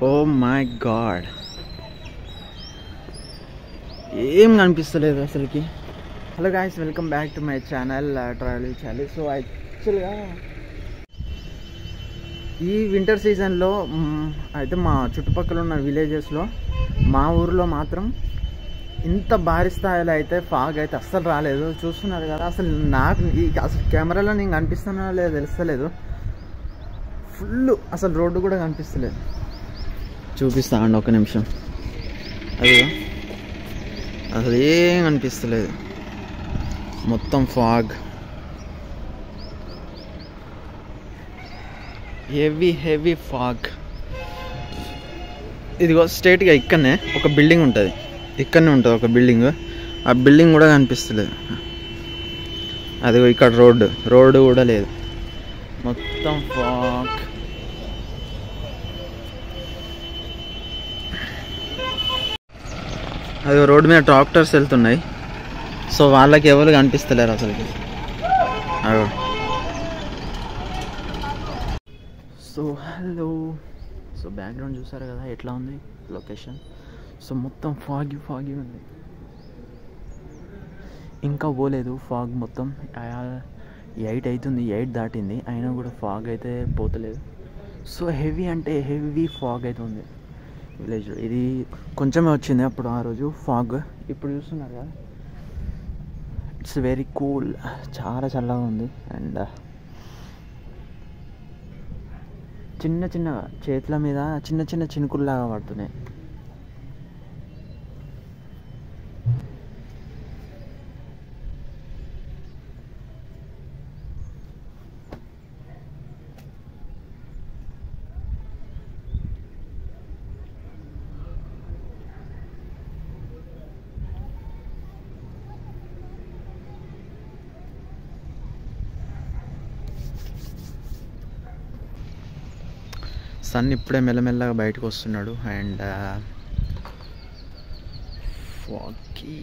Oh my God, ఏం కనిపిస్తలేదు అసలుకి. Hello guys, welcome back to my channel travel channel. So యాక్చువల్గా ఈ వింటర్ సీజన్లో అయితే మా చుట్టుపక్కల ఉన్న విలేజెస్లో, మా ఊరిలో మాత్రం ఇంత భారీ స్థాయిలో అయితే ఫాగ్ అయితే అస్సలు రాలేదు. చూస్తున్నారు కదా, అసలు నాకు అసలు కెమెరాలో నేను కనిపిస్తున్నా లేదో తెలుస్తలేదు. ఫుల్ అసలు రోడ్డు కూడా కనిపిస్తలేదు. చూపిస్తా అండి ఒక నిమిషం. అది అసలు ఏం కనిపిస్తలేదు, మొత్తం ఫాగ్, హెవీ ఫాగ్. ఇదిగో స్ట్రైట్గా ఇక్కడనే ఒక బిల్డింగ్ ఉంటుంది, ఇక్కడనే ఉంటుంది ఒక బిల్డింగ్. ఆ బిల్డింగ్ కూడా కనిపిస్తలేదు. అదిగో ఇక్కడ రోడ్డు కూడా లేదు, మొత్తం ఫాగ్. అది రోడ్డు మీద ట్రాక్టర్స్ వెళ్తున్నాయి. సో వాళ్ళకి ఎవరు కనిపిస్తలేరు అసలుకి. సో హలో, సో బ్యాక్గ్రౌండ్ చూసారు కదా ఎట్లా ఉంది లొకేషన్. సో మొత్తం ఫాగీ ఉంది, ఇంకా పోలేదు ఫాగ్. మొత్తం 8 అవుతుంది, 8 దాటింది, అయినా కూడా ఫాగ్ అయితే పోతలేదు. సో హెవీ అంటే హెవీ ఫాగ్ అయితే ఉంది విలేజ్లో. ఇది కొంచెమే వచ్చింది అప్పుడు ఆ రోజు ఫాగ్. ఇప్పుడు చూస్తున్నారు కదా, ఇట్స్ వెరీ కూల్, చాలా చల్లగా ఉంది. అండ్ చిన్న చేతుల మీద చిన్న చినుకుల్లాగా పడుతున్నాయి. సన్ ఇప్పుడే మెల్లమెల్లగా బయటకు వస్తున్నాడు. And foggy